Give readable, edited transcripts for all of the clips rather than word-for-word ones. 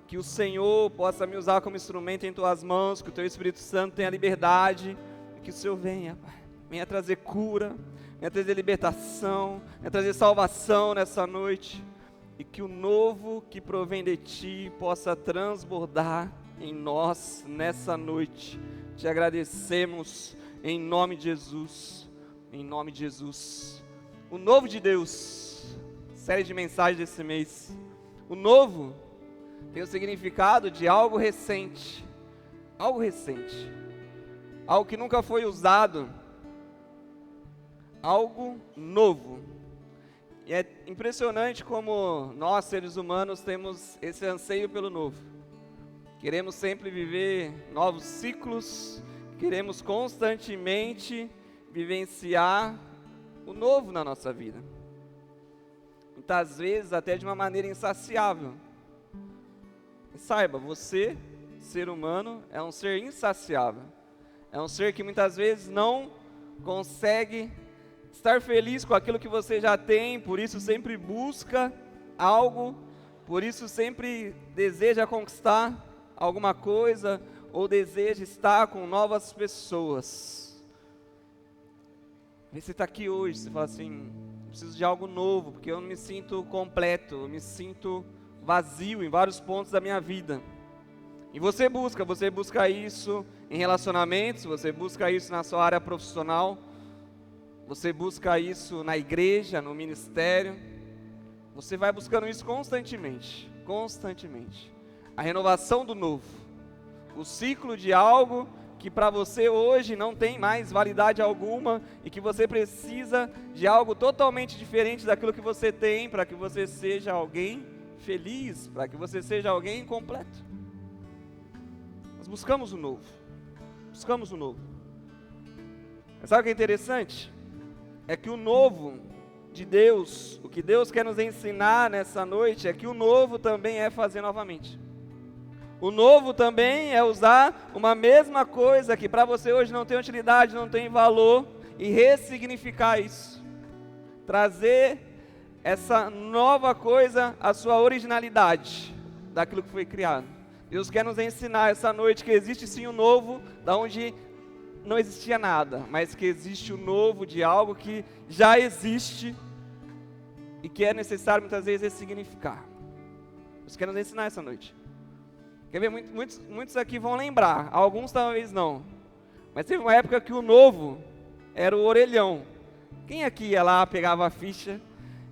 que o Senhor possa me usar como instrumento em tuas mãos, que o teu Espírito Santo tenha liberdade, e que o Senhor venha, Pai, venha trazer cura, venha trazer libertação, venha trazer salvação nessa noite, e que o novo que provém de Ti possa transbordar em nós nessa noite. Te agradecemos em nome de Jesus, em nome de Jesus. O novo de Deus, série de mensagens desse mês. O novo tem o significado de algo recente, algo que nunca foi usado, algo novo. E é impressionante como nós, seres humanos, temos esse anseio pelo novo. Queremos sempre viver novos ciclos, queremos constantemente vivenciar o novo na nossa vida. Muitas vezes até de uma maneira insaciável. E saiba, você, ser humano, é um ser insaciável. É um ser que muitas vezes não consegue estar feliz com aquilo que você já tem, por isso sempre busca algo, por isso sempre deseja conquistar alguma coisa, ou deseja estar com novas pessoas. Você está aqui hoje, você fala assim, preciso de algo novo, porque eu não me sinto completo, eu me sinto vazio em vários pontos da minha vida. E você busca isso em relacionamentos, você busca isso na sua área profissional, você busca isso na igreja, no ministério, você vai buscando isso constantemente. A renovação do novo, o ciclo de algo que para você hoje não tem mais validade alguma e que você precisa de algo totalmente diferente daquilo que você tem para que você seja alguém feliz, para que você seja alguém completo. Nós buscamos o novo. Mas sabe o que é interessante? É que o novo de Deus, o que Deus quer nos ensinar nessa noite, é que o novo também é fazer novamente. O novo também é usar uma mesma coisa que para você hoje não tem utilidade, não tem valor, e ressignificar isso. Trazer essa nova coisa à sua originalidade, daquilo que foi criado. Deus quer nos ensinar essa noite que existe sim o novo, da onde não existia nada, mas que existe o novo de algo que já existe e que é necessário muitas vezes ressignificar. Deus quer nos ensinar essa noite. Quer ver, muitos aqui vão lembrar, alguns talvez não, mas teve uma época que o novo era o orelhão. Quem aqui ia lá, pegava a ficha,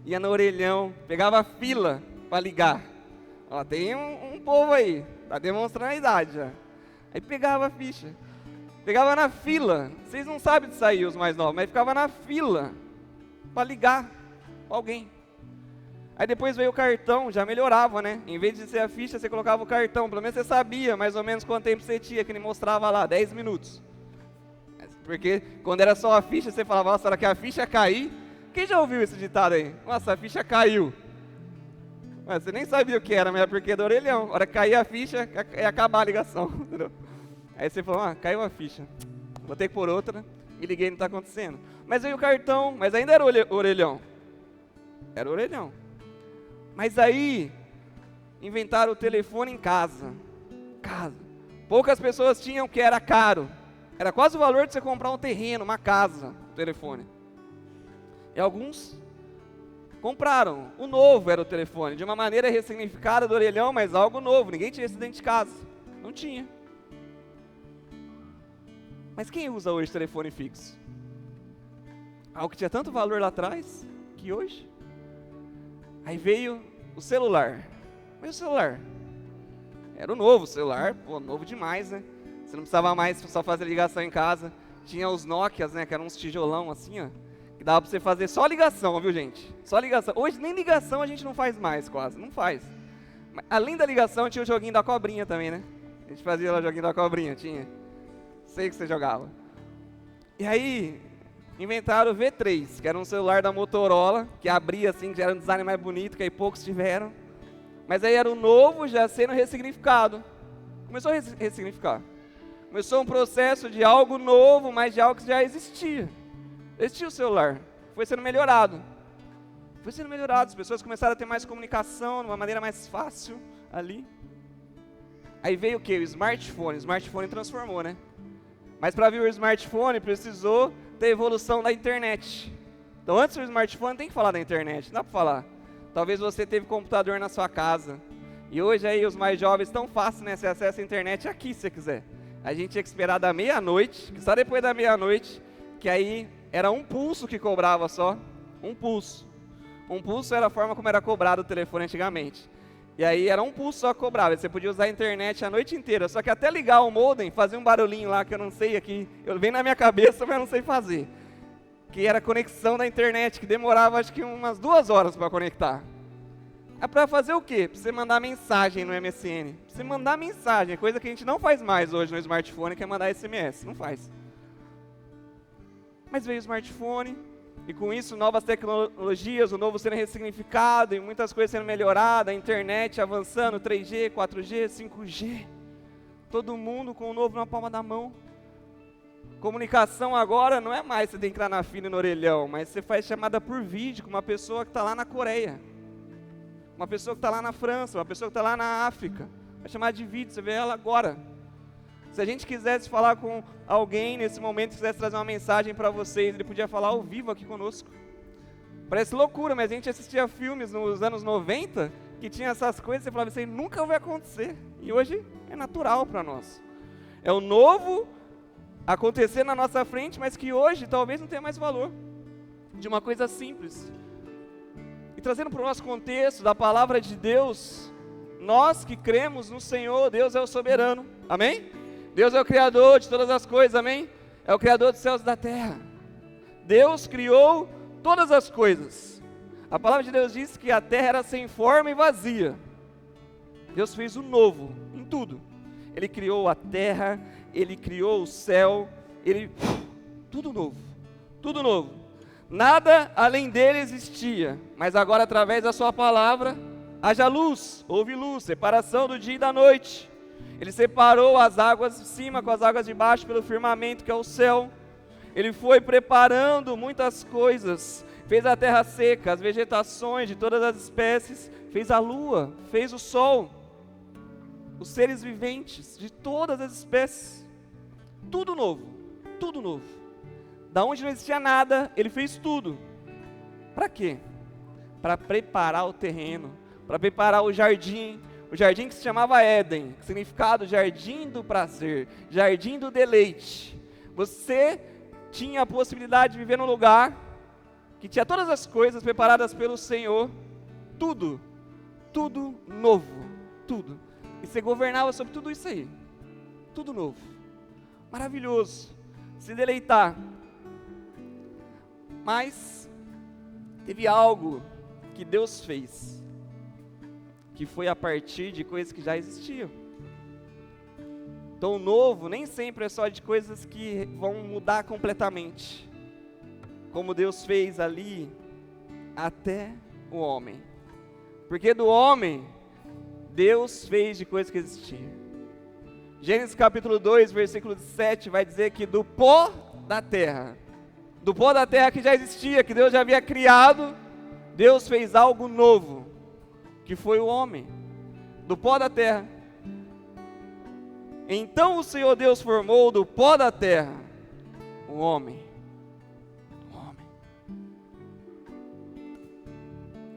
ia no orelhão, pegava a fila para ligar? Ó, tem um povo aí, está demonstrando a idade já. Aí pegava a ficha, pegava na fila, vocês não sabem de sair os mais novos, mas ficava na fila para ligar para alguém. Aí depois veio o cartão, já melhorava, né? Em vez de ser a ficha, você colocava o cartão. Pelo menos você sabia mais ou menos quanto tempo você tinha, que ele mostrava lá, 10 minutos. Porque quando era só a ficha, você falava, nossa, a hora que a ficha cair... Quem já ouviu esse ditado aí? Nossa, a ficha caiu. Mas você nem sabia o que era, mas é porque é do orelhão. A hora que cair a ficha, é acabar a ligação. Entendeu? Aí você falou, caiu a ficha. Vou ter que pôr outra. E liguei, não está acontecendo. Mas veio o cartão, mas ainda era orelhão. Era orelhão. Mas aí, inventaram o telefone em casa. Poucas pessoas tinham, que era caro. Era quase o valor de você comprar um terreno, uma casa, o telefone. E alguns compraram. O novo era o telefone, de uma maneira ressignificada do orelhão, mas algo novo. Ninguém tinha esse dentro de casa. Não tinha. Mas quem usa hoje telefone fixo? Algo que tinha tanto valor lá atrás, que hoje... Aí veio o celular. Mas o celular? Era o novo celular, novo demais, né? Você não precisava mais só fazer ligação em casa. Tinha os Nokias, né? Que eram uns tijolão assim, ó. Que dava pra você fazer só ligação, viu, gente? Só ligação. Hoje nem ligação a gente não faz mais, quase. Não faz. Mas, além da ligação, tinha o joguinho da cobrinha também, né? A gente fazia lá o joguinho da cobrinha, tinha. Sei que você jogava. E aí... inventaram o V3, que era um celular da Motorola, que abria assim, que era um design mais bonito, que aí poucos tiveram. Mas aí era o novo já sendo ressignificado. Começou a ressignificar. Começou um processo de algo novo, mas de algo que já existia. Existia o celular, foi sendo melhorado. As pessoas começaram a ter mais comunicação, de uma maneira mais fácil ali. Aí veio o quê? O smartphone. O smartphone transformou, né? Mas para vir o smartphone, precisou ter evolução da internet. Então, antes do smartphone, tem que falar da internet. Não dá para falar. Talvez você teve computador na sua casa. E hoje aí os mais jovens, tão fácil, né? Você acessa a internet aqui, se você quiser. A gente tinha que esperar da meia-noite, que só depois da meia-noite, que aí era um pulso que cobrava só. Um pulso. Um pulso era a forma como era cobrado o telefone antigamente. E aí era um pulso só que cobrava. Você podia usar a internet a noite inteira. Só que até ligar o modem, fazia um barulhinho lá que eu não sei aqui. Eu venho na minha cabeça, mas eu não sei fazer. Que era a conexão da internet, que demorava acho que umas 2 horas para conectar. É para fazer o quê? Para você mandar mensagem no MSN. Pra você mandar mensagem, coisa que a gente não faz mais hoje no smartphone, que é mandar SMS. Não faz. Mas veio o smartphone. E com isso, novas tecnologias, o novo sendo ressignificado e muitas coisas sendo melhoradas, a internet avançando, 3G, 4G, 5G. Todo mundo com o novo na palma da mão. Comunicação agora não é mais você tem que entrar na fila e no orelhão, mas você faz chamada por vídeo com uma pessoa que está lá na Coreia. Uma pessoa que está lá na França, uma pessoa que está lá na África. Vai chamar de vídeo, você vê ela agora. Se a gente quisesse falar com alguém nesse momento, quisesse trazer uma mensagem para vocês, ele podia falar ao vivo aqui conosco. Parece loucura, mas a gente assistia filmes nos anos 90 que tinha essas coisas, você falava, isso aí nunca vai acontecer. E hoje é natural para nós. É o novo acontecer na nossa frente, mas que hoje talvez não tenha mais valor. De uma coisa simples. E trazendo para o nosso contexto da palavra de Deus, nós que cremos no Senhor, Deus é o soberano. Amém? Deus é o Criador de todas as coisas, amém? É o Criador dos céus e da terra. Deus criou todas as coisas. A palavra de Deus diz que a terra era sem forma e vazia. Deus fez o novo em tudo. Ele criou a terra, Ele criou o céu, tudo novo, tudo novo. Nada além dele existia, mas agora através da sua palavra, haja luz, houve luz, separação do dia e da noite. Ele separou as águas de cima com as águas de baixo pelo firmamento que é o céu. Ele foi preparando muitas coisas. Fez a terra seca, as vegetações de todas as espécies. Fez a lua, fez o sol. Os seres viventes de todas as espécies. Tudo novo, tudo novo. Da onde não existia nada, ele fez tudo. Para quê? Para preparar o terreno, para preparar o jardim que se chamava Éden, significado jardim do prazer, jardim do deleite. Você tinha a possibilidade de viver num lugar que tinha todas as coisas preparadas pelo Senhor, tudo novo, tudo. E você governava sobre tudo isso aí, tudo novo, maravilhoso, se deleitar. Mas teve algo que Deus fez, que foi a partir de coisas que já existiam. Então o novo nem sempre é só de coisas que vão mudar completamente, como Deus fez ali até o homem. Porque do homem, Deus fez de coisas que existiam. Gênesis capítulo 2, versículo 7 vai dizer que do pó da terra que já existia, que Deus já havia criado, Deus fez algo novo, que foi o homem, do pó da terra. Então o Senhor Deus formou do pó da terra o homem.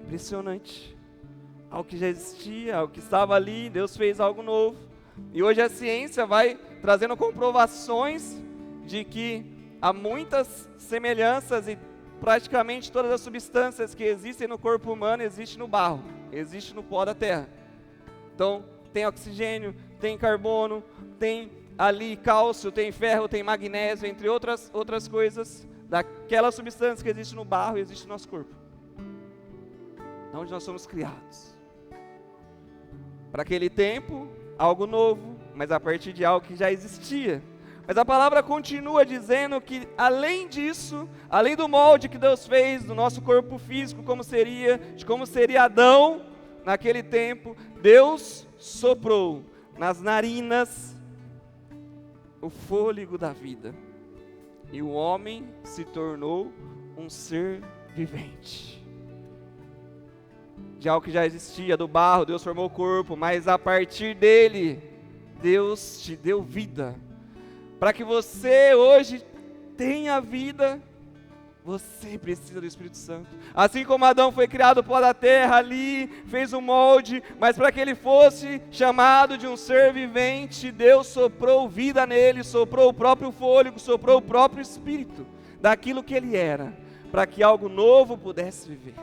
Impressionante. Algo que já existia, algo que estava ali, Deus fez algo novo. E hoje a ciência vai trazendo comprovações de que há muitas semelhanças e praticamente todas as substâncias que existem no corpo humano existem no barro, existem no pó da terra. Então, tem oxigênio, tem carbono, tem ali cálcio, tem ferro, tem magnésio, entre outras coisas, daquelas substâncias que existem no barro e existem no nosso corpo. Onde nós somos criados. Para aquele tempo, algo novo, mas a partir de algo que já existia. Mas a palavra continua dizendo que, além disso, além do molde que Deus fez do nosso corpo físico, de como seria Adão naquele tempo, Deus soprou nas narinas o fôlego da vida. E o homem se tornou um ser vivente. De algo que já existia, do barro, Deus formou o corpo, mas a partir dele, Deus te deu vida. Para que você hoje tenha vida, você precisa do Espírito Santo. Assim como Adão foi criado do pó da terra ali, fez um molde, mas para que ele fosse chamado de um ser vivente, Deus soprou vida nele, soprou o próprio fôlego, soprou o próprio Espírito, daquilo que ele era, para que algo novo pudesse viver.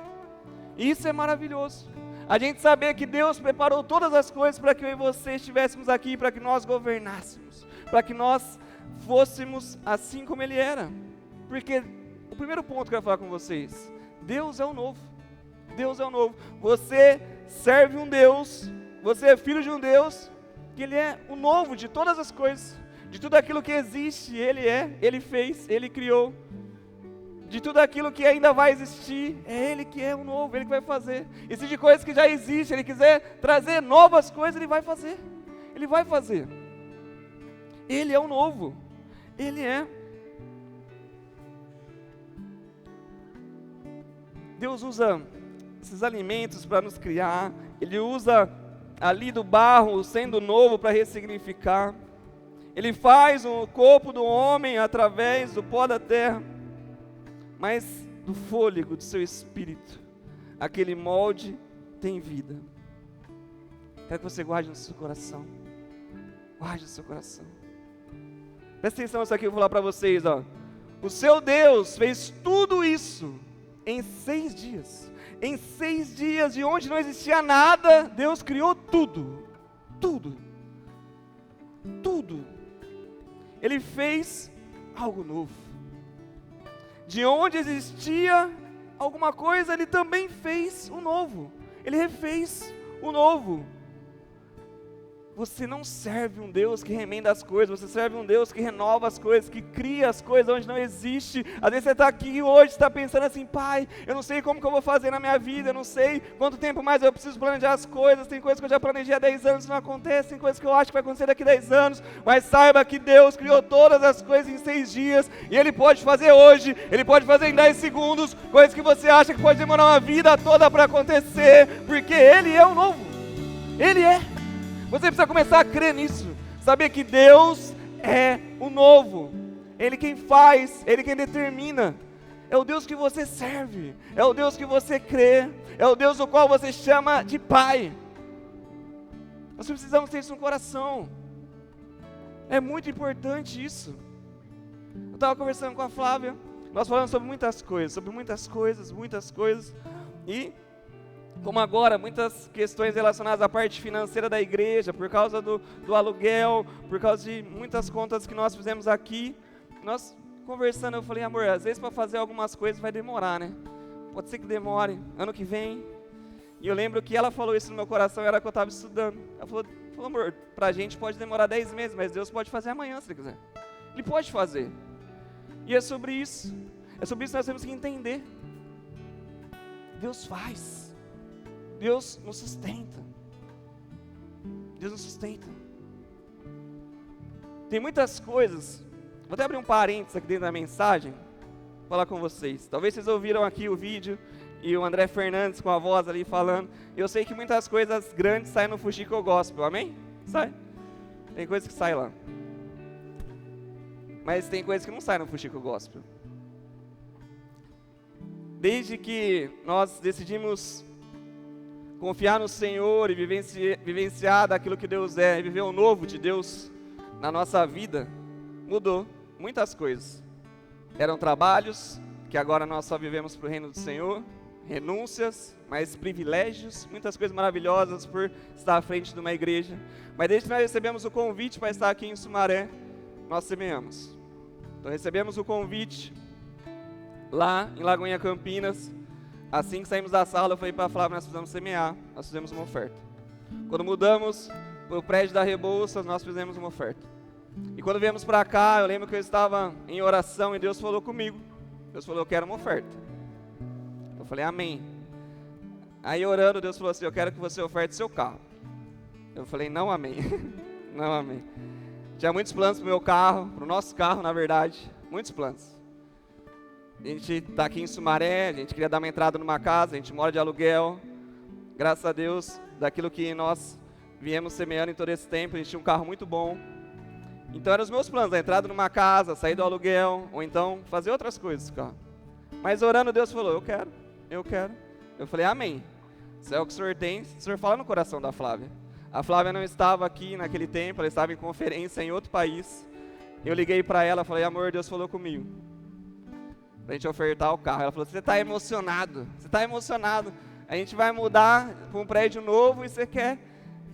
Isso é maravilhoso. A gente saber que Deus preparou todas as coisas para que eu e você estivéssemos aqui, para que nós governássemos, para que nós fôssemos assim como Ele era. Porque o primeiro ponto que eu quero falar com vocês, Deus é o novo. Deus é o novo. Você serve um Deus, você é filho de um Deus, que Ele é o novo de todas as coisas, de tudo aquilo que existe, Ele é, Ele fez, Ele criou. De tudo aquilo que ainda vai existir, é Ele que é o novo, Ele que vai fazer. E se de coisas que já existem, Ele quiser trazer novas coisas, Ele vai fazer. Ele vai fazer. Ele é o novo. Ele é. Deus usa esses alimentos para nos criar. Ele usa ali do barro, sendo novo, para ressignificar. Ele faz o corpo do homem através do pó da terra, mas do fôlego do seu espírito, aquele molde tem vida. Quero que você guarde no seu coração. Guarde no seu coração. Presta atenção nisso aqui, eu vou falar para vocês, ó. O seu Deus fez tudo isso em 6 dias. Em 6 dias, de onde não existia nada, Deus criou tudo. Tudo. Tudo. Ele fez algo novo. De onde existia alguma coisa, Ele também fez o novo. Ele refez o novo. Você não serve um Deus que remenda as coisas, você serve um Deus que renova as coisas, que cria as coisas onde não existe. Às vezes você está aqui hoje, está pensando assim, pai, eu não sei como que eu vou fazer na minha vida, eu não sei quanto tempo mais eu preciso planejar as coisas, tem coisas que eu já planejei há 10 anos e não acontece, tem coisas que eu acho que vai acontecer daqui a 10 anos, mas saiba que Deus criou todas as coisas em 6 dias, e Ele pode fazer hoje, Ele pode fazer em 10 segundos, coisas que você acha que pode demorar uma vida toda para acontecer, porque Ele é o novo, Ele é. Você precisa começar a crer nisso, saber que Deus é o novo, Ele quem faz, Ele quem determina, é o Deus que você serve, é o Deus que você crê, é o Deus do qual você chama de Pai. Nós precisamos ter isso no coração, é muito importante isso. Eu estava conversando com a Flávia, nós falamos sobre muitas coisas, e como agora, muitas questões relacionadas à parte financeira da igreja, por causa do aluguel, por causa de muitas contas que nós fizemos aqui, nós conversando, eu falei, amor, às vezes para fazer algumas coisas vai demorar, né? Pode ser que demore, ano que vem. E eu lembro que ela falou isso no meu coração, era que eu estava estudando. Ela falou, amor, para a gente pode demorar 10 meses, mas Deus pode fazer amanhã, se Ele quiser. Ele pode fazer. E é sobre isso que nós temos que entender. Deus faz. Deus nos sustenta. Deus nos sustenta. Tem muitas coisas. Vou até abrir um parênteses aqui dentro da mensagem. Vou falar com vocês. Talvez vocês ouviram aqui o vídeo e o André Fernandes com a voz ali falando. Eu sei que muitas coisas grandes saem no Fuxico Gospel. Amém? Sai. Tem coisas que saem lá. Mas tem coisas que não saem no Fuxico Gospel. Desde que nós decidimos confiar no Senhor e vivenciar daquilo que Deus é, e viver o novo de Deus na nossa vida, mudou muitas coisas. Eram trabalhos que agora nós só vivemos para o reino do Senhor, renúncias, mas privilégios, muitas coisas maravilosas por estar à frente de uma igreja. Mas desde que nós recebemos o convite para estar aqui em Sumaré, nós semeamos. Então recebemos o convite lá em Lagoinha, Campinas. Assim que saímos da sala, eu falei para a Flávia, nós precisamos semear, nós fizemos uma oferta. Quando mudamos para o prédio da Rebouças, nós fizemos uma oferta. E quando viemos para cá, eu lembro que eu estava em oração e Deus falou comigo. Deus falou, eu quero uma oferta. Eu falei, amém. Aí orando, Deus falou assim, eu quero que você oferte seu carro. Eu falei, não amém. Não amém. Tinha muitos planos para o meu carro, para o nosso carro, na verdade. Muitos planos. A gente está aqui em Sumaré, a gente queria dar uma entrada numa casa, a gente mora de aluguel. Graças a Deus, daquilo que nós viemos semeando em todo esse tempo, a gente tinha um carro muito bom. Então eram os meus planos, a entrada numa casa, sair do aluguel, ou então fazer outras coisas com o carro. Mas orando, Deus falou, eu quero. Eu falei, amém. Se é o que o senhor tem, o senhor fala no coração da Flávia. A Flávia não estava aqui naquele tempo, ela estava em conferência em outro país. Eu liguei para ela, falei, amor, Deus falou comigo, pra gente ofertar o carro. Ela falou, você está emocionado, a gente vai mudar para um prédio novo e você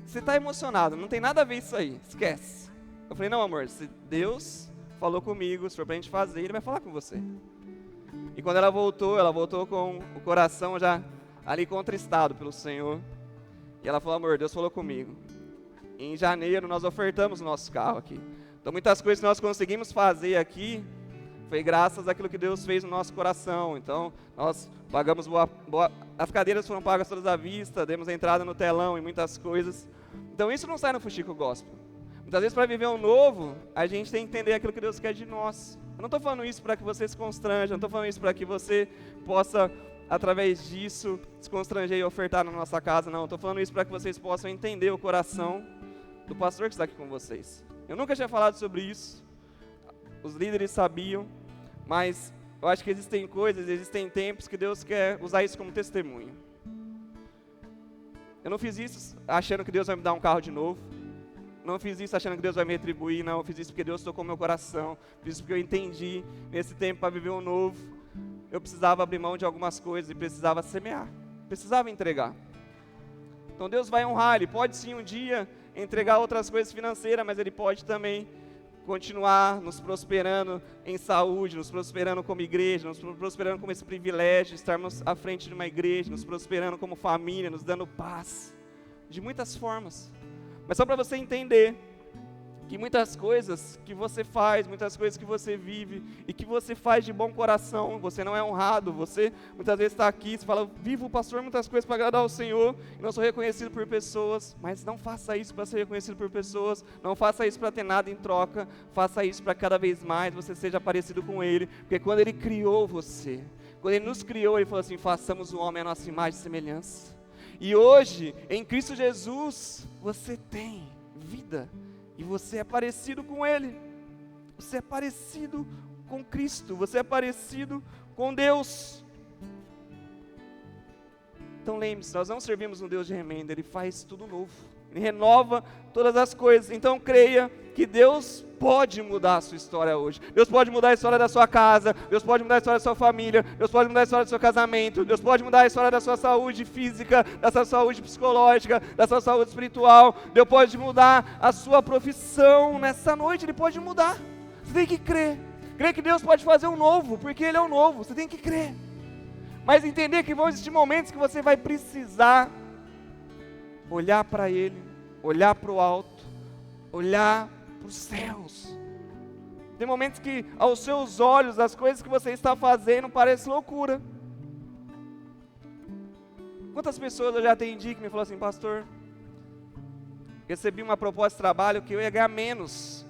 está emocionado, não tem nada a ver isso aí, esquece. Eu falei, não amor, se Deus falou comigo, se for pra gente fazer, Ele vai falar com você. E quando ela voltou com o coração já ali contristado pelo Senhor. E ela falou, amor, Deus falou comigo. Em janeiro nós ofertamos o nosso carro aqui. Então muitas coisas que nós conseguimos fazer aqui foi graças àquilo que Deus fez no nosso coração. Então nós pagamos as cadeiras foram pagas todas à vista, demos a entrada no telão e muitas coisas. Então isso não sai no Fuxico Gospel. Muitas vezes para viver um novo, a gente tem que entender aquilo que Deus quer de nós. Eu não estou falando isso para que você se constrange, não estou falando isso para que você possa, através disso, se constranger e ofertar na nossa casa, não. Estou falando isso para que vocês possam entender o coração do pastor que está aqui com vocês. Eu nunca tinha falado sobre isso, os líderes sabiam, mas eu acho que existem coisas, existem tempos que Deus quer usar isso como testemunho. Eu não fiz isso achando que Deus vai me dar um carro de novo. Não fiz isso achando que Deus vai me retribuir, não. Eu fiz isso porque Deus tocou meu coração. Fiz isso porque eu entendi, nesse tempo, para viver um novo, eu precisava abrir mão de algumas coisas e precisava semear. Precisava entregar. Então Deus vai honrar. Ele pode sim um dia entregar outras coisas financeiras, mas Ele pode também continuar nos prosperando em saúde, nos prosperando como igreja, nos prosperando como esse privilégio de estarmos à frente de uma igreja, nos prosperando como família, nos dando paz. De muitas formas. Mas só para você entender que muitas coisas que você faz, muitas coisas que você vive e que você faz de bom coração, você não é honrado, você muitas vezes está aqui, você fala, vivo pastor, muitas coisas para agradar ao Senhor e não sou reconhecido por pessoas, mas não faça isso para ser reconhecido por pessoas, não faça isso para ter nada em troca, faça isso para cada vez mais você seja parecido com Ele, porque quando Ele criou você, quando Ele nos criou, Ele falou assim, façamos o homem à nossa imagem e semelhança. E hoje, em Cristo Jesus, você tem vida e você é parecido com Ele. Você é parecido com Cristo, você é parecido com Deus. Então lembre-se, nós não servimos um Deus de remendo, Ele faz tudo novo. Ele renova todas as coisas. Então creia que Deus pode mudar a sua história hoje. Deus pode mudar a história da sua casa. Deus pode mudar a história da sua família. Deus pode mudar a história do seu casamento. Deus pode mudar a história da sua saúde física, da sua saúde psicológica, da sua saúde espiritual. Deus pode mudar a sua profissão nessa noite. Ele pode mudar. Você tem que crer. Crer que Deus pode fazer um novo, porque Ele é o novo. Você tem que crer. Mas entender que vão existir momentos que você vai precisar olhar para Ele, olhar para o alto, olhar para os céus. Tem momentos que aos seus olhos as coisas que você está fazendo parecem loucura. Quantas pessoas eu já atendi que me falaram assim, pastor, recebi uma proposta de trabalho que eu ia ganhar menos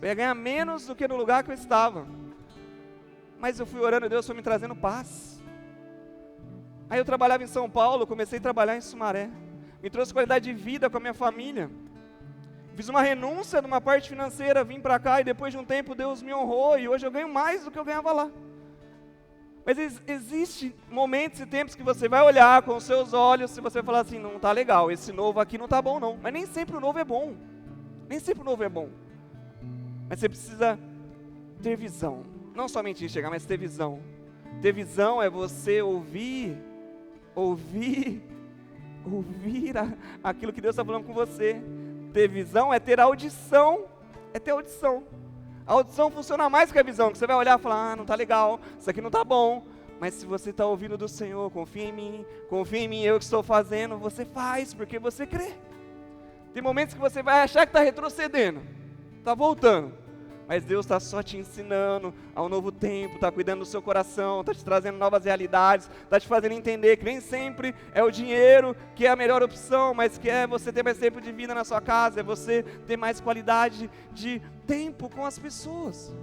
do que no lugar que eu estava, mas eu fui orando e Deus foi me trazendo paz. Aí eu trabalhava em São Paulo, comecei a trabalhar em Sumaré, me trouxe qualidade de vida com a minha família. Fiz uma renúncia numa parte financeira, vim para cá e depois de um tempo Deus me honrou e hoje eu ganho mais do que eu ganhava lá. Mas existem momentos e tempos que você vai olhar com os seus olhos e você vai falar assim, não está legal, esse novo aqui não está bom não. Mas nem sempre o novo é bom. Nem sempre o novo é bom. Mas você precisa ter visão. Não somente enxergar, mas ter visão. Ter visão é você ouvir aquilo que Deus está falando com você. Ter visão é ter audição, A audição funciona mais que a visão, que você vai olhar e falar, não está legal, isso aqui não está bom. Mas se você está ouvindo do Senhor, confia em mim, eu que estou fazendo, você faz, porque você crê. Tem momentos que você vai achar que está retrocedendo, está voltando. Mas Deus está só te ensinando a um novo tempo, está cuidando do seu coração, está te trazendo novas realidades, está te fazendo entender que nem sempre é o dinheiro que é a melhor opção, mas que é você ter mais tempo de vida na sua casa, é você ter mais qualidade de tempo com as pessoas.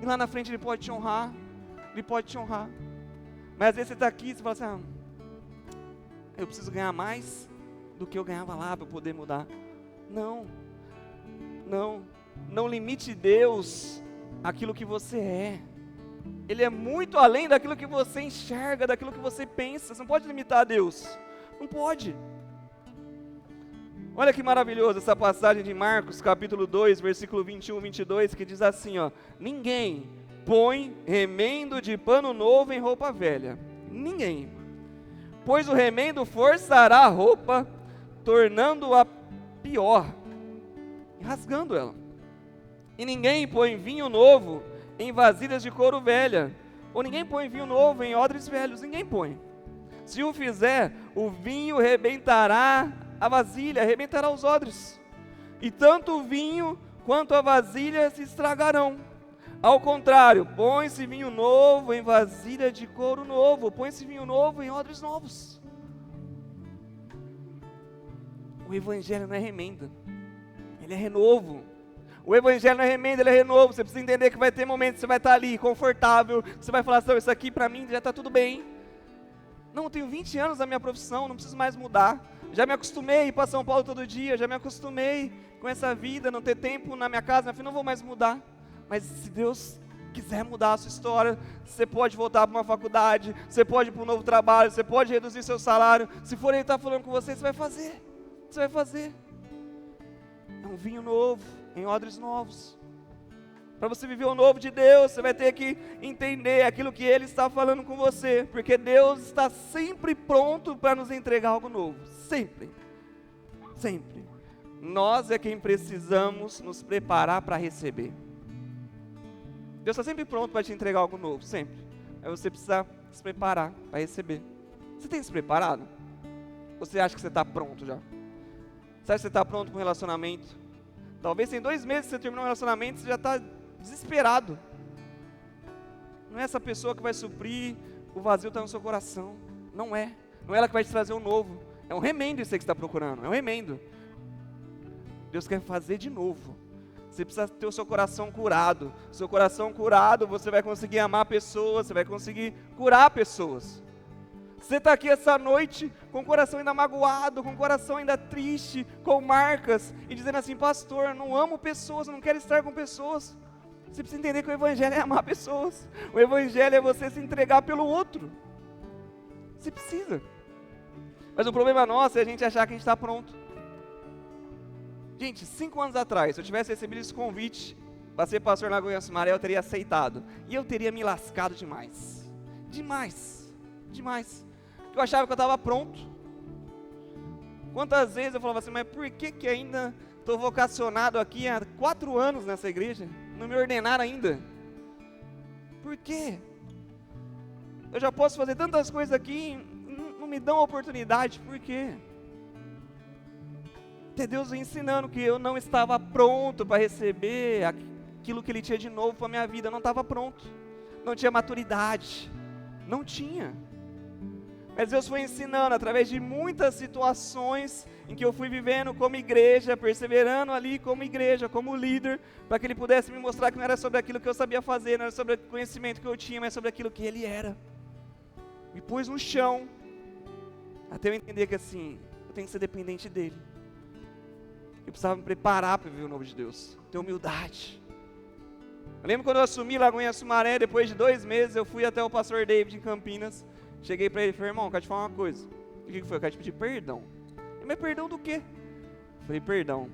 E lá na frente Ele pode te honrar, Mas às vezes você está aqui e você fala assim, eu preciso ganhar mais do que eu ganhava lá para eu poder mudar. Não, não limite Deus àquilo que você é. Ele é muito além daquilo que você enxerga, daquilo que você pensa. Você não pode limitar Deus, não pode. Olha que maravilhoso essa passagem de Marcos, capítulo 2, versículo 21 e 22, que diz assim, ó: ninguém põe remendo de pano novo em roupa velha. Ninguém. Pois o remendo forçará a roupa, tornando-a pior, e rasgando ela. E ninguém põe vinho novo em vasilhas de couro velha, ou ninguém põe vinho novo em odres velhos. Ninguém põe. Se o fizer, o vinho rebentará a vasilha, arrebentará os odres, e tanto o vinho quanto a vasilha se estragarão. Ao contrário, põe-se vinho novo em vasilha de couro novo, põe-se vinho novo em odres novos. O evangelho não é remenda, ele é renovo. O evangelho não é remenda, ele é renovo. Você precisa entender que vai ter momentos que você vai estar ali, confortável, que você vai falar assim, isso aqui para mim já está tudo bem. Não, eu tenho 20 anos na minha profissão, não preciso mais mudar. Já me acostumei a ir para São Paulo todo dia, já me acostumei com essa vida, não ter tempo na minha casa, não vou mais mudar. Mas se Deus quiser mudar a sua história, você pode voltar para uma faculdade, você pode ir para um novo trabalho, você pode reduzir seu salário. Se for Ele estar falando com você, você vai fazer. Você vai fazer. É um vinho novo, em odres novos. Para você viver o novo de Deus, você vai ter que entender aquilo que Ele está falando com você, porque Deus está sempre pronto para nos entregar algo novo, sempre, sempre. Nós é quem precisamos nos preparar para receber. Deus está sempre pronto para te entregar algo novo, sempre. Aí você precisa se preparar para receber. Você tem se preparado? Ou você acha que você está pronto já? Você acha que você está pronto para um relacionamento? Talvez em 2 meses que você terminou um relacionamento, você já está desesperado. Não é essa pessoa que vai suprir o vazio que está no seu coração. Não é ela que vai te trazer um novo. É um remendo isso aí que você está procurando, é um remendo. Deus quer fazer de novo. Você precisa ter o seu coração curado. Seu coração curado, você vai conseguir amar pessoas, você vai conseguir curar pessoas. Você está aqui essa noite com o coração ainda magoado, com o coração ainda triste, com marcas, e dizendo assim, pastor, não amo pessoas, não quero estar com pessoas. Você precisa entender que o evangelho é amar pessoas. O evangelho é você se entregar pelo outro. Você precisa. Mas o problema nosso é a gente achar que a gente está pronto. Gente, 5 anos atrás, se eu tivesse recebido esse convite para ser pastor na Goiânia Sumaré, eu teria aceitado. E eu teria me lascado demais. Demais. Porque eu achava que eu estava pronto. Quantas vezes eu falava assim, mas por que ainda estou vocacionado aqui há 4 anos nessa igreja? Não me ordenaram ainda. Por quê? Eu já posso fazer tantas coisas aqui, não me dão oportunidade, por quê? Até Deus me ensinando que eu não estava pronto para receber aquilo que Ele tinha de novo para a minha vida, eu não estava pronto, não tinha maturidade, não tinha. Mas Deus foi ensinando através de muitas situações em que eu fui vivendo como igreja, perseverando ali como igreja, como líder, para que Ele pudesse me mostrar que não era sobre aquilo que eu sabia fazer, não era sobre o conhecimento que eu tinha, mas sobre aquilo que Ele era. Me pôs no chão, até eu entender que assim, eu tenho que ser dependente dEle. Eu precisava me preparar para viver o novo de Deus, ter humildade. Eu lembro quando eu assumi Lagoinha Sumaré, depois de 2 meses, eu fui até o pastor David em Campinas. Cheguei para ele e falei, irmão, quero te falar uma coisa. O que foi? Eu quero te pedir perdão. Ele, mas perdão do quê? Eu falei, perdão.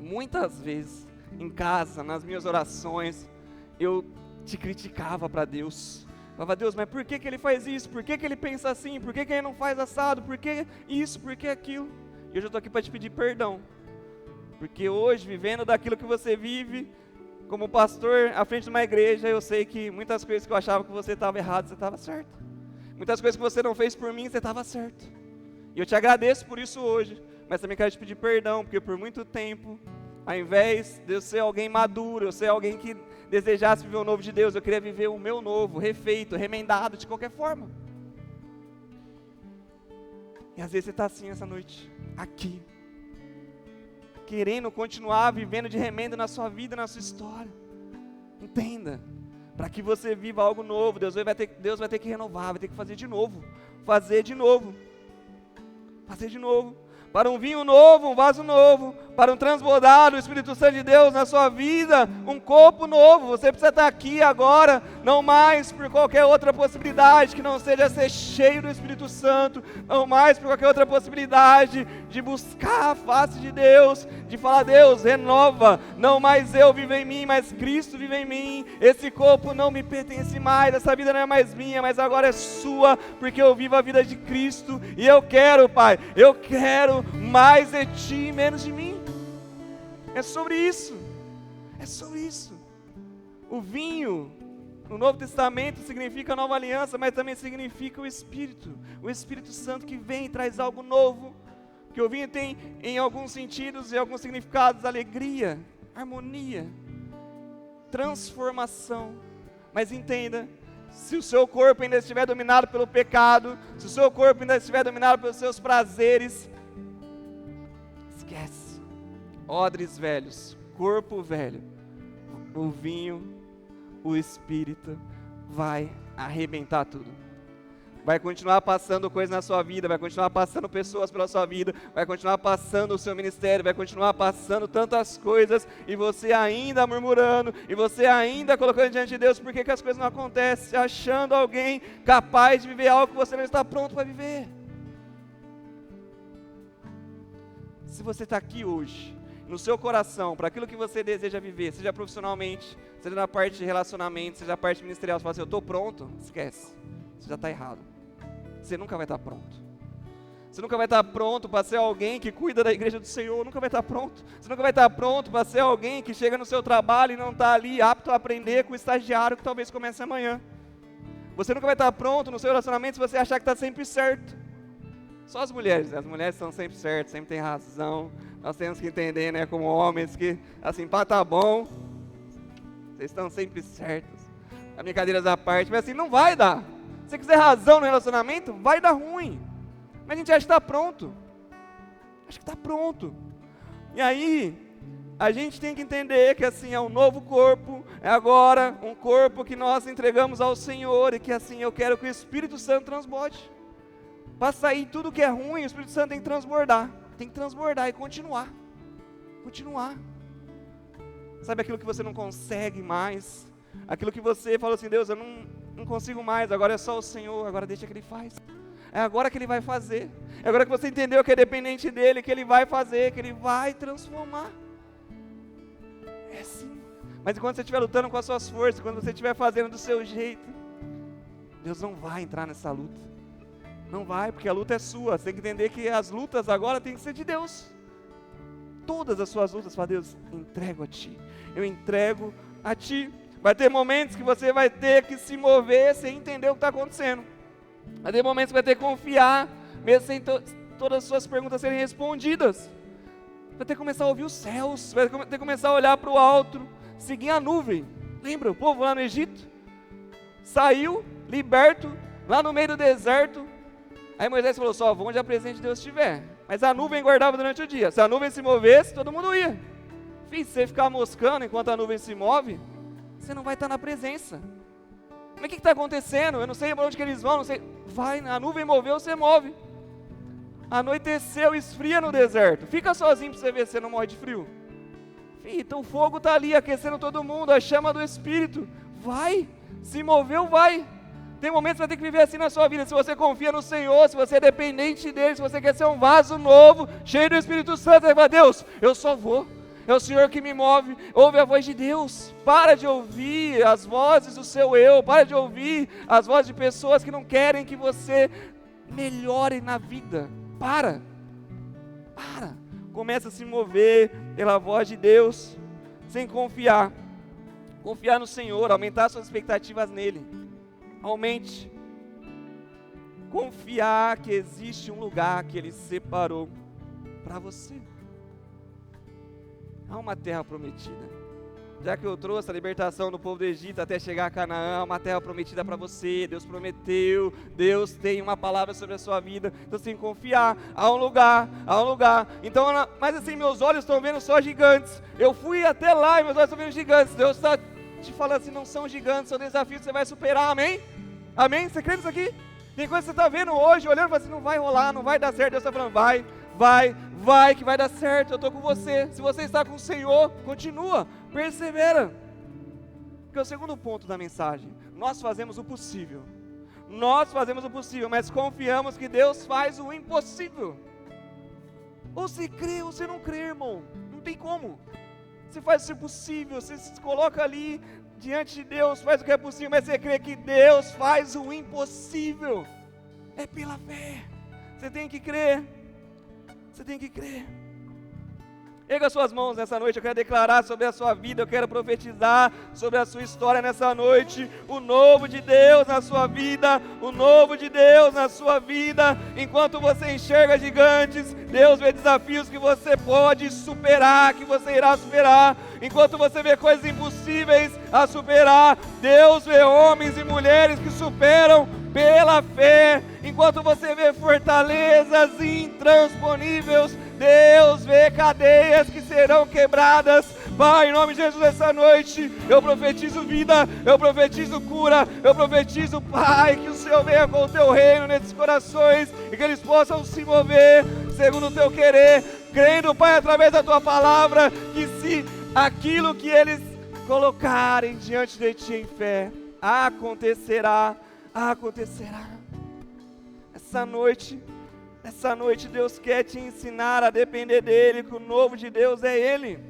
Muitas vezes, em casa, nas minhas orações, eu te criticava para Deus. Falava, Deus, mas por que Ele faz isso? Por que Ele pensa assim? Por que Ele não faz assado? Por que isso? Por que aquilo? E hoje eu estou aqui para te pedir perdão. Porque hoje, vivendo daquilo que você vive, como pastor à frente de uma igreja, eu sei que muitas coisas que eu achava que você estava errado, você estava certo. Muitas coisas que você não fez por mim, você estava certo. E eu te agradeço por isso hoje, mas também quero te pedir perdão, porque por muito tempo, ao invés de eu ser alguém maduro, eu ser alguém que desejasse viver o novo de Deus, eu queria viver o meu novo, refeito, remendado, de qualquer forma. E às vezes você está assim essa noite, aqui, querendo continuar vivendo de remendo na sua vida, na sua história. Entenda. Para que você viva algo novo, Deus vai ter que renovar, vai ter que fazer de novo. Fazer de novo. Para um vinho novo, um vaso novo, para um transbordar do Espírito Santo de Deus na sua vida, um corpo novo. Você precisa estar aqui agora, não mais por qualquer outra possibilidade que não seja ser cheio do Espírito Santo, não mais por qualquer outra possibilidade de buscar a face de Deus, de falar: Deus, renova, não mais eu vivo em mim, mas Cristo vive em mim. Esse corpo não me pertence mais, essa vida não é mais minha, mas agora é sua, porque eu vivo a vida de Cristo, e eu quero, Pai, eu quero mais de Ti e menos de mim. É sobre isso, é sobre isso. O vinho no Novo Testamento significa a nova aliança, mas também significa o Espírito Santo que vem e traz algo novo. Que o vinho tem, em alguns sentidos e alguns significados, alegria, harmonia, transformação. Mas entenda, se o seu corpo ainda estiver dominado pelo pecado, se o seu corpo ainda estiver dominado pelos seus prazeres, esquece. Odres velhos, corpo velho, o vinho, o Espírito vai arrebentar tudo. Vai continuar passando coisas na sua vida, vai continuar passando pessoas pela sua vida, vai continuar passando o seu ministério, vai continuar passando tantas coisas, e você ainda murmurando, e você ainda colocando diante de Deus, por que as coisas não acontecem, achando alguém capaz de viver algo que você não está pronto para viver. Se você está aqui hoje, no seu coração, para aquilo que você deseja viver, seja profissionalmente, seja na parte de relacionamento, seja na parte ministerial, você fala assim: eu estou pronto, esquece, você já está errado. Você nunca vai estar pronto. Você nunca vai estar pronto para ser alguém que cuida da igreja do Senhor, nunca vai estar pronto. Você nunca vai estar pronto para ser alguém que chega no seu trabalho e não está ali apto a aprender com o estagiário que talvez comece amanhã. Você nunca vai estar pronto no seu relacionamento se você achar que está sempre certo. Só as mulheres, né? As mulheres estão sempre certas, sempre têm razão. Nós temos que entender, né, como homens, que assim, pá, tá bom, vocês estão sempre certos. A brincadeiras à parte, mas assim, não vai dar. Se você quiser razão no relacionamento, vai dar ruim. Mas a gente acha que está pronto. Acho que está pronto. E aí, a gente tem que entender que assim, é um novo corpo, é agora um corpo que nós entregamos ao Senhor, e que assim, eu quero que o Espírito Santo transborde. Para sair tudo que é ruim, o Espírito Santo tem que transbordar. Tem que transbordar e continuar. Continuar. Sabe aquilo que você não consegue mais? Aquilo que você falou assim: Deus, eu não consigo mais, agora é só o Senhor, agora deixa que Ele faz. É agora que Ele vai fazer. É agora que você entendeu que é dependente dEle, que Ele vai fazer, que Ele vai transformar. É assim. Mas enquanto você estiver lutando com as suas forças, quando você estiver fazendo do seu jeito, Deus não vai entrar nessa luta. Não vai, porque a luta é sua. Você tem que entender que as lutas agora têm que ser de Deus. Todas as suas lutas, fala: Deus, entrego a Ti. Eu entrego a Ti. Vai ter momentos que você vai ter que se mover sem entender o que está acontecendo. Vai ter momentos que vai ter que confiar, mesmo sem todas as suas perguntas serem respondidas. Vai ter que começar a ouvir os céus, vai ter que começar a olhar para o alto, seguir a nuvem. Lembra o povo lá no Egito? Saiu, liberto, lá no meio do deserto. Aí Moisés falou: só vão onde a presença de Deus estiver. Mas a nuvem guardava durante o dia. Se a nuvem se movesse, todo mundo ia. Filho, se você ficar moscando enquanto a nuvem se move, você não vai estar na presença. Mas o que está acontecendo? Eu não sei para onde que eles vão, não sei. Vai, a nuvem moveu, você move. Anoiteceu, esfria no deserto. Fica sozinho para você ver se você não morre de frio. Filho, então o fogo está ali aquecendo todo mundo, a chama do Espírito. Vai, se moveu, vai. Tem momentos que você vai ter que viver assim na sua vida. Se você confia no Senhor, se você é dependente dEle, se você quer ser um vaso novo, cheio do Espírito Santo, você vai falar: Deus, eu só vou. É o Senhor que me move. Ouve a voz de Deus. Para de ouvir as vozes do seu eu. Para de ouvir as vozes de pessoas que não querem que você melhore na vida. Para. Começa a se mover pela voz de Deus, sem confiar. Confiar no Senhor, aumentar suas expectativas nele. Aumente. Confiar que existe um lugar que Ele separou para você. Há uma terra prometida. Já que eu trouxe a libertação do povo do Egito até chegar a Canaã, há uma terra prometida para você. Deus prometeu, Deus tem uma palavra sobre a sua vida. Então você tem que confiar, há um lugar. Então, mas assim, meus olhos estão vendo só gigantes. Eu fui até lá e meus olhos estão vendo gigantes. Deus está te falando assim: não são gigantes, são desafios que você vai superar, amém? Amém? Você crê nisso aqui? Tem coisa que você está vendo hoje, olhando e falando assim: não vai rolar, não vai dar certo. Deus está falando: vai vai que vai dar certo, eu estou com você. Se você está com o Senhor, continua, persevera. Porque é o segundo ponto da mensagem, nós fazemos o possível, mas confiamos que Deus faz o impossível. Ou você crê ou você não crê, irmão, não tem como. Você faz o possível, você se coloca ali diante de Deus, faz o que é possível, mas você crê que Deus faz o impossível. É pela fé. Você tem que crer. Erga suas mãos nessa noite, eu quero declarar sobre a sua vida, eu quero profetizar sobre a sua história nessa noite, o novo de Deus na sua vida, enquanto você enxerga gigantes, Deus vê desafios que você pode superar, que você irá superar, enquanto você vê coisas impossíveis a superar, Deus vê homens e mulheres que superam pela fé, enquanto você vê fortalezas intransponíveis, Deus vê cadeias que serão quebradas. Pai, em nome de Jesus, essa noite, eu profetizo vida, eu profetizo cura, eu profetizo, Pai, que o Senhor venha com o Teu reino nesses corações, e que eles possam se mover segundo o Teu querer, crendo, Pai, através da Tua palavra, que se aquilo que eles colocarem diante de Ti em fé, acontecerá. Essa noite Deus quer te ensinar a depender dEle, que o novo de Deus é Ele.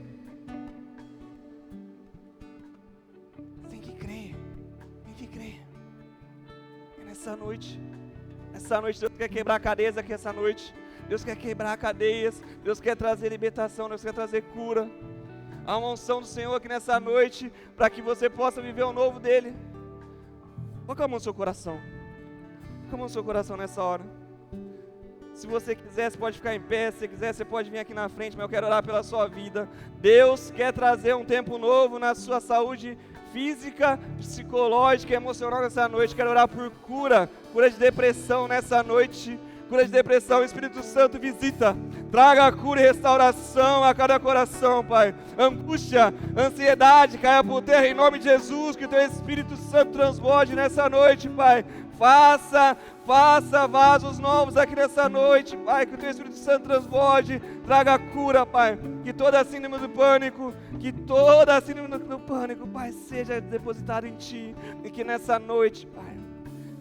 Tem que crer. E nessa noite Deus quer quebrar cadeias aqui essa noite. Deus quer quebrar cadeias, Deus quer trazer libertação, Deus quer trazer cura. Há uma unção do Senhor aqui nessa noite, para que você possa viver o novo dEle. Coloca a mão no seu coração. Coloca a mão no seu coração nessa hora. Se você quiser, você pode ficar em pé. Se você quiser, você pode vir aqui na frente. Mas eu quero orar pela sua vida. Deus quer trazer um tempo novo na sua saúde física, psicológica e emocional nessa noite. Quero orar por cura de depressão nessa noite. Cura de depressão, o Espírito Santo visita, traga cura e restauração a cada coração, Pai. Angústia, ansiedade, caia por terra em nome de Jesus, que o Teu Espírito Santo transborde nessa noite, Pai. Faça vasos novos aqui nessa noite, Pai, que o Teu Espírito Santo transborde, traga cura, Pai, que toda síndrome do pânico, Pai, seja depositada em Ti, e que nessa noite, Pai,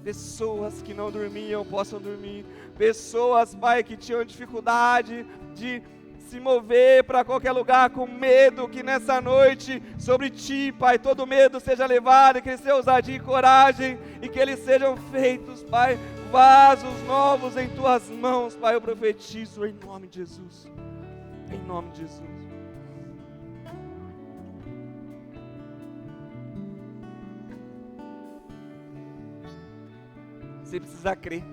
pessoas que não dormiam possam dormir, pessoas, Pai, que tinham dificuldade de se mover para qualquer lugar com medo, que nessa noite sobre Ti, Pai, todo medo seja levado, e que eles tenham ousadia e coragem, e que eles sejam feitos, Pai, vasos novos em Tuas mãos, Pai, eu profetizo em nome de Jesus, em nome de Jesus. Você precisa crer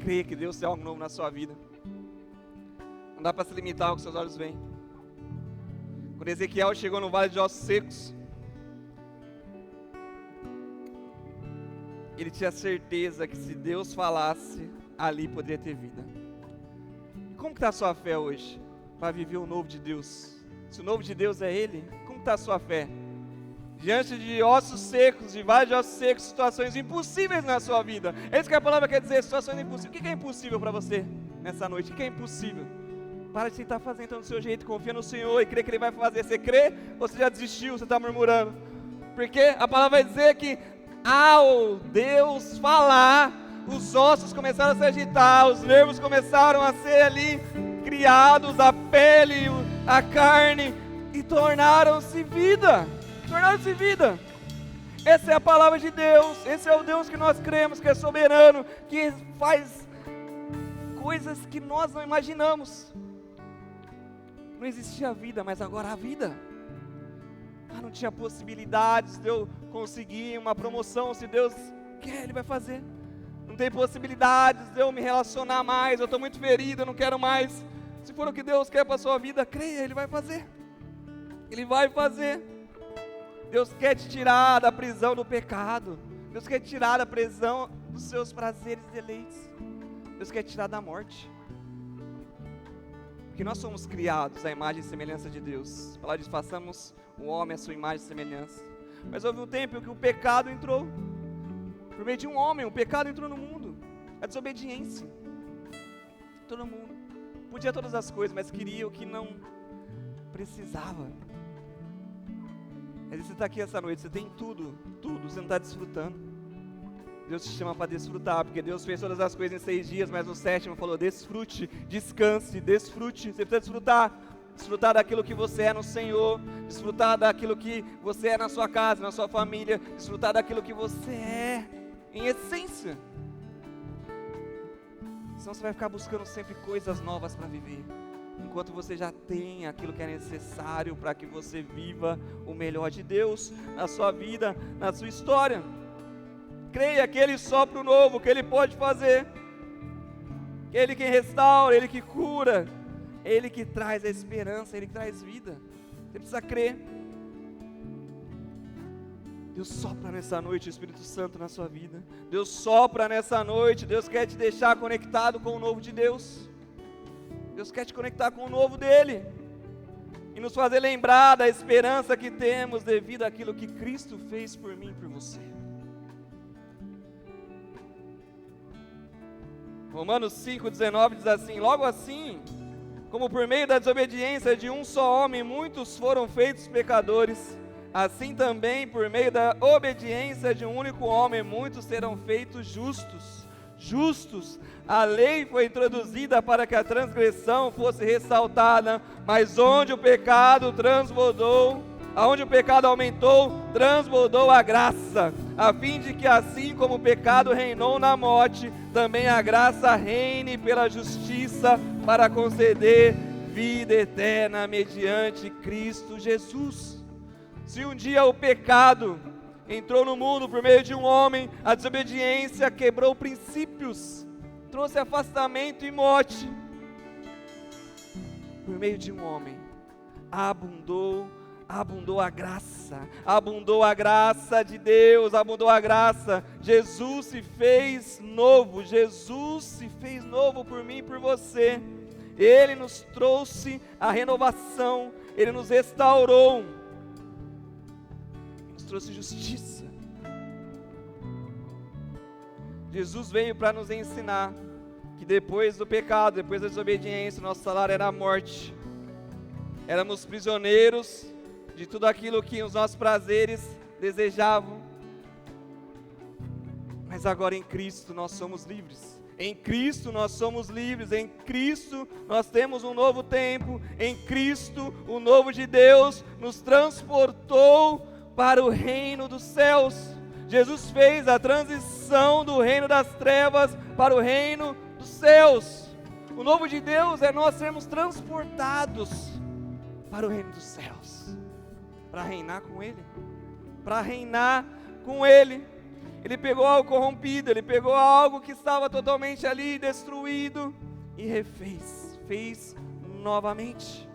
que Deus tem algo novo na sua vida. Não dá para se limitar ao que seus olhos veem. Quando Ezequiel chegou no vale de ossos secos, ele tinha certeza que se Deus falasse, ali poderia ter vida. E como está a sua fé hoje, para viver o novo de Deus? Se o novo de Deus é Ele, como está a sua fé? Diante de ossos secos, de vale de ossos secos, situações impossíveis na sua vida. É isso que a palavra quer dizer, situações impossíveis. O que é impossível para você nessa noite? O que é impossível? Para de tentar fazer então do seu jeito, confia no Senhor e crê que Ele vai fazer. Você crê ou você já desistiu, você está murmurando? Porque a palavra vai dizer que ao Deus falar, os ossos começaram a se agitar, os nervos começaram a ser ali criados, a pele, a carne, e tornaram-se vida. Essa é a palavra de Deus, esse é o Deus que nós cremos, que é soberano, que faz coisas que nós não imaginamos. Não existia vida, mas agora há vida. Não tinha possibilidades de eu conseguir uma promoção. Se Deus quer, Ele vai fazer. Não tem possibilidades de eu me relacionar mais, eu estou muito ferido, eu não quero mais. Se for o que Deus quer para a sua vida, creia, Ele vai fazer. Ele vai fazer. Deus quer te tirar da prisão do pecado. Deus quer te tirar da prisão dos seus prazeres e deleites. Deus quer te tirar da morte. Porque nós somos criados à imagem e semelhança de Deus. A palavra diz, façamos o homem à sua imagem e semelhança. Mas houve um tempo em que o pecado entrou. Por meio de um homem, o pecado entrou no mundo. A desobediência. Todo mundo. podia todas as coisas, mas queria o que não precisava. Mas você está aqui essa noite, você tem tudo, você não está desfrutando. Deus te chama para desfrutar, porque Deus fez todas as coisas em 6 dias, mas no 7º falou, desfrute, descanse, desfrute. Você precisa desfrutar daquilo que você é no Senhor, desfrutar daquilo que você é na sua casa, na sua família, desfrutar daquilo que você é em essência. Senão você vai ficar buscando sempre coisas novas para viver, enquanto você já tem aquilo que é necessário para que você viva o melhor de Deus na sua vida, na sua história. Creia que Ele sopra o novo, que Ele pode fazer, que Ele que restaura, Ele que cura, Ele que traz a esperança, Ele que traz vida. Você precisa crer. Deus sopra nessa noite o Espírito Santo na sua vida. Deus sopra nessa noite. Deus quer te deixar conectado com o novo de Deus. Deus quer te conectar com o novo dEle e nos fazer lembrar da esperança que temos devido àquilo que Cristo fez por mim e por você. Romanos 5,19 diz assim: logo assim, como por meio da desobediência de um só homem muitos foram feitos pecadores, assim também por meio da obediência de um único homem muitos serão feitos justos. A lei foi introduzida para que a transgressão fosse ressaltada, mas onde o pecado aumentou, transbordou a graça, a fim de que assim como o pecado reinou na morte, também a graça reine pela justiça para conceder vida eterna mediante Cristo Jesus. Se um dia o pecado entrou no mundo por meio de um homem, a desobediência quebrou princípios, trouxe afastamento e morte. Por meio de um homem, abundou a graça de Deus, abundou a graça. Jesus se fez novo por mim e por você. Ele nos trouxe a renovação, Ele nos restaurou, nos trouxe justiça. Jesus veio para nos ensinar que depois do pecado, depois da desobediência, nosso salário era a morte. Éramos prisioneiros de tudo aquilo que os nossos prazeres desejavam. Mas agora em Cristo nós somos livres. Em Cristo nós somos livres. Em Cristo nós temos um novo tempo. Em Cristo o novo de Deus nos transportou para o reino dos céus. Jesus fez a transição do reino das trevas para o reino dos céus. O novo de Deus é nós sermos transportados para o reino dos céus, para reinar com Ele. Ele pegou algo corrompido, Ele pegou algo que estava totalmente ali destruído e fez novamente.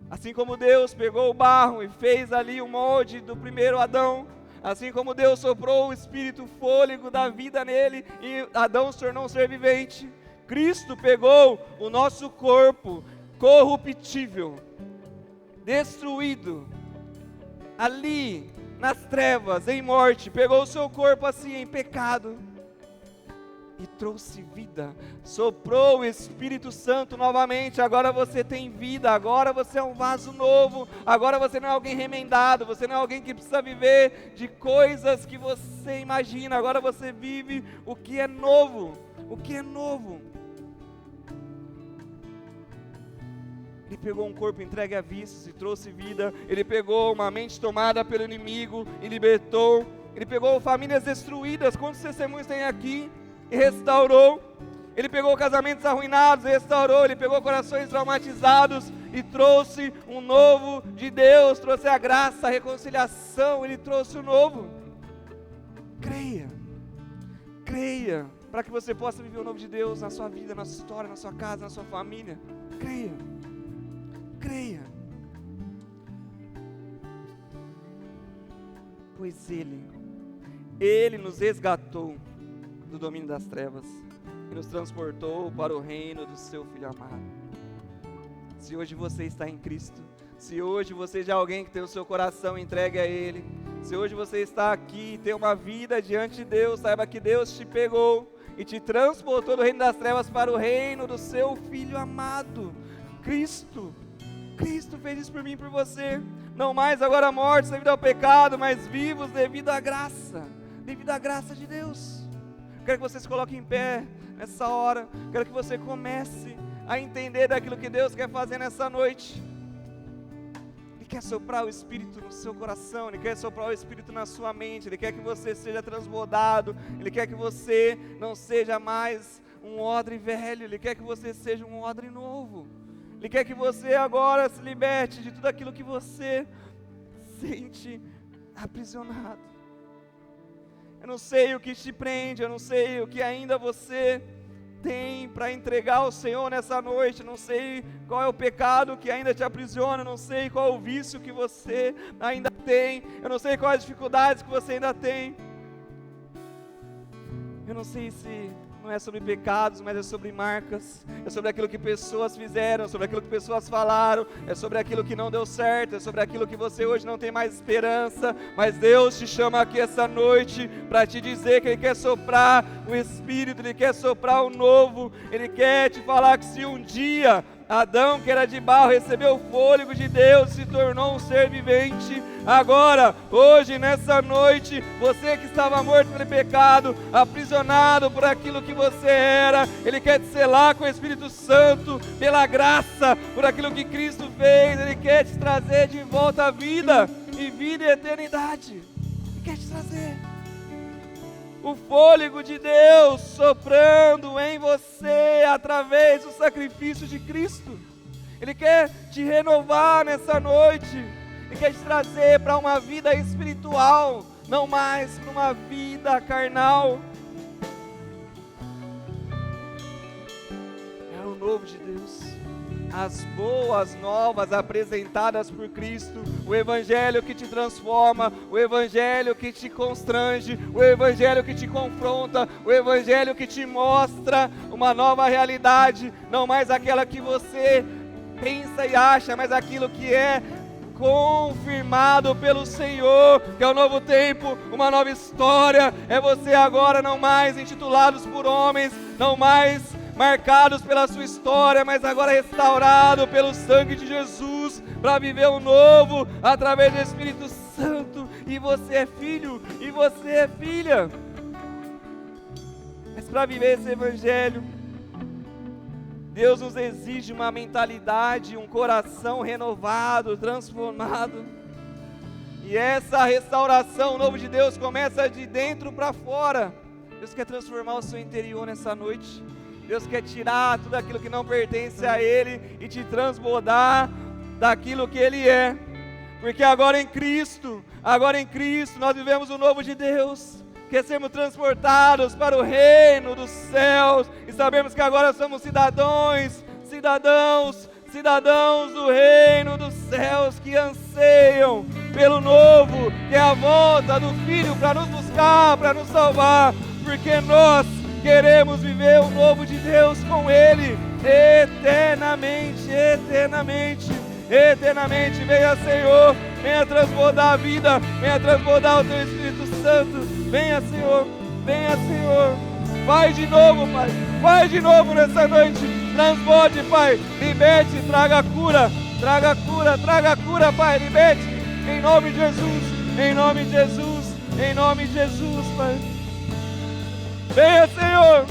Assim como Deus pegou o barro e fez ali o molde do primeiro Adão, assim como Deus soprou o espírito fôlego da vida nele e Adão se tornou um ser vivente, Cristo pegou o nosso corpo corruptível, destruído, ali nas trevas, em morte, pegou o seu corpo assim em pecado e trouxe vida, soprou o Espírito Santo novamente. Agora você tem vida, agora você é um vaso novo, agora você não é alguém remendado, você não é alguém que precisa viver de coisas que você imagina, agora você vive o que é novo. Ele pegou um corpo entregue a vícios e trouxe vida. Ele pegou uma mente tomada pelo inimigo e libertou. Ele pegou famílias destruídas, quantos testemunhos tem aqui? E restaurou. Ele pegou casamentos arruinados e restaurou. Ele pegou corações traumatizados e trouxe um novo de Deus. Trouxe a graça, a reconciliação. Ele trouxe o novo. Creia, para que você possa viver o novo de Deus na sua vida, na sua história, na sua casa, na sua família. Creia. Pois Ele nos resgatou do domínio das trevas e nos transportou para o reino do seu Filho amado. Se hoje você está em Cristo, se hoje você já é alguém que tem o seu coração entregue a Ele, se hoje você está aqui e tem uma vida diante de Deus, saiba que Deus te pegou e te transportou do reino das trevas para o reino do seu Filho amado, Cristo. Cristo fez isso por mim e por você. Não mais agora mortos devido ao pecado, mas vivos devido à graça de Deus. Quero que você se coloque em pé nessa hora. Quero que você comece a entender daquilo que Deus quer fazer nessa noite. Ele quer soprar o Espírito no seu coração, Ele quer soprar o Espírito na sua mente, Ele quer que você seja transbordado, Ele quer que você não seja mais um odre velho, Ele quer que você seja um odre novo. Ele quer que você agora se liberte de tudo aquilo que você sente aprisionado. Eu não sei o que te prende, eu não sei o que ainda você tem para entregar ao Senhor nessa noite, eu não sei qual é o pecado que ainda te aprisiona, eu não sei qual é o vício que você ainda tem, eu não sei quais as dificuldades que você ainda tem. Eu não sei se não é sobre pecados, mas é sobre marcas, é sobre aquilo que pessoas fizeram, sobre aquilo que pessoas falaram, é sobre aquilo que não deu certo, é sobre aquilo que você hoje não tem mais esperança, mas Deus te chama aqui essa noite para te dizer que Ele quer soprar o Espírito, Ele quer soprar o novo, Ele quer te falar que se um dia Adão, que era de barro, recebeu o fôlego de Deus, se tornou um ser vivente. Agora, hoje, nessa noite, você que estava morto pelo pecado, aprisionado por aquilo que você era, Ele quer te selar com o Espírito Santo, pela graça, por aquilo que Cristo fez. Ele quer te trazer de volta à vida, e vida e eternidade. Ele quer te trazer o fôlego de Deus soprando em você através do sacrifício de Cristo. Ele quer te renovar nessa noite. Ele quer te trazer para uma vida espiritual, não mais para uma vida carnal. É o novo de Deus, as boas novas apresentadas por Cristo, o Evangelho que te transforma, o Evangelho que te constrange, o Evangelho que te confronta, o Evangelho que te mostra uma nova realidade, não mais aquela que você pensa e acha, mas aquilo que é confirmado pelo Senhor, que é um novo tempo, uma nova história. É você agora não mais intitulados por homens, não mais marcados pela sua história, mas agora restaurado pelo sangue de Jesus, para viver o novo, através do Espírito Santo. E você é filho, e você é filha. Mas para viver esse Evangelho, Deus nos exige uma mentalidade, um coração renovado, transformado. E essa restauração, o novo de Deus, começa de dentro para fora. Deus quer transformar o seu interior nessa noite. Deus quer tirar tudo aquilo que não pertence a Ele e te transbordar daquilo que Ele é. Porque agora em Cristo, nós vivemos o novo de Deus. Quer sermos transportados para o reino dos céus. E sabemos que agora somos cidadãos do reino dos céus, que anseiam pelo novo, que é a volta do Filho para nos buscar, para nos salvar. Porque nós queremos viver o novo de Deus com Ele, eternamente, eternamente, eternamente. Venha, Senhor, venha transbordar a vida, venha transbordar o Teu Espírito Santo. Venha, Senhor, venha, Senhor. Vai de novo, Pai, vai de novo nessa noite. Transborde, Pai, liberte, traga cura, Pai, liberte. Em nome de Jesus, em nome de Jesus, em nome de Jesus, Pai. Venha, Senhor.